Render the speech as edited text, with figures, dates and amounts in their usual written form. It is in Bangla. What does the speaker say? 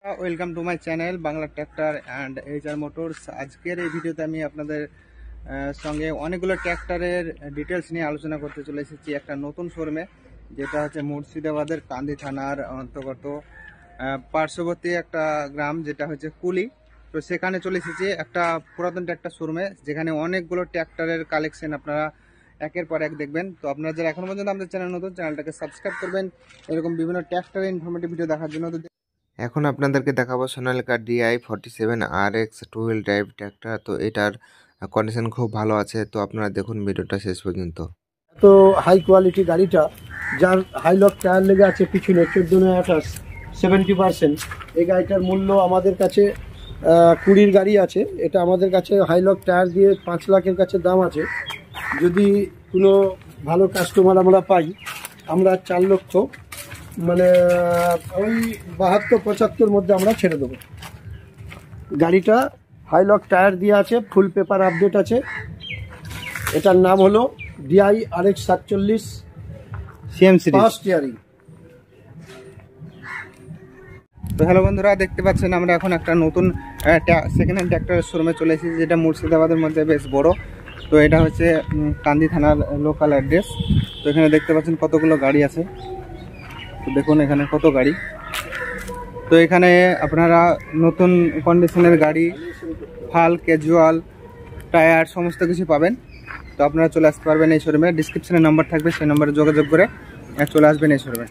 Welcome to my channel Bangla tractor and HR motors. আজকের এই ভিডিওতে আমি আপনাদের সঙ্গে অনেকগুলো ট্র্যাক্টরের ডিটেলস নিয়ে আলোচনা করতে চলে এসেছি একটা নতুন শোরুমে, যেটা হচ্ছে মুর্শিদাবাদের কান্দি থানার অন্তর্গত পার্শ্ববর্তী একটা গ্রাম, যেটা হচ্ছে কুলি। তো সেখানে চলে এসেছি একটা পুরাতন ট্র্যাক্টর শোরুমে, যেখানে অনেকগুলো ট্র্যাক্টরের কালেকশন আপনারা একের পর এক দেখবেন। তো আপনারা যারা এখনো পর্যন্ত আমাদের চ্যানেল নতুন, চ্যানেলটাকে সাবস্ক্রাইব করবেন এরকম বিভিন্ন ট্র্যাক্টরের ইনফরমেটিভ ভিডিও দেখার জন্য। এখন আপনাদেরকে দেখাবো Sonalika DI47 RX 2 wheel drive tractor. তো এটার কন্ডিশন খুব ভালো আছে, তো আপনারা দেখুন ভিডিওটা শেষ পর্যন্ত। তো হাই কোয়ালিটি গাড়িটা, যার হাই লক টায়ার লেগে আছে পিছনে 14/28 70%। এই গাড়িটার মূল্য আমাদের কাছে 20 গাড়ি আছে। এটা আমাদের কাছে হাই লক টায়ার দিয়ে 5 লাখের কাছে দাম আছে। যদি কোনো ভালো কাস্টমার আমরা পাই, আমরা 4 লক্ষ মানে ওই 72-75 মধ্যে আমরা ছেড়ে দেবো। গাড়িটা হাই লক টায়ার দিয়ে আছে, ফুল পেপার আপডেট আছে। এটার নাম হলো DI RX 47 CM series power steering. তো হ্যালো বন্ধুরা, দেখতে পাচ্ছেন আমরা এখন একটা নতুন সেকেন্ড হ্যান্ড ট্র্যাক্টরের শোরুমে চলে এসেছি, যেটা মুর্শিদাবাদের মধ্যে বেশ বড়। তো এটা হচ্ছে কান্দি থানার লোকাল অ্যাড্রেস। তো এখানে দেখতে পাচ্ছেন কতগুলো গাড়ি আছে। তো দেখুন এখানে কত গাড়ি। তো এখানে আপনারা নতুন কন্ডিশনের গাড়ি, ফাল, ক্যাজুয়াল, টায়ার সমস্ত কিছু পাবেন। তো আপনারা চলে আসতে পারবেন এই শোরুমে। ডিসক্রিপশনে নাম্বার থাকবে, সেই নাম্বারে যোগাযোগ করে চলে আসবেন এই শোরুমে।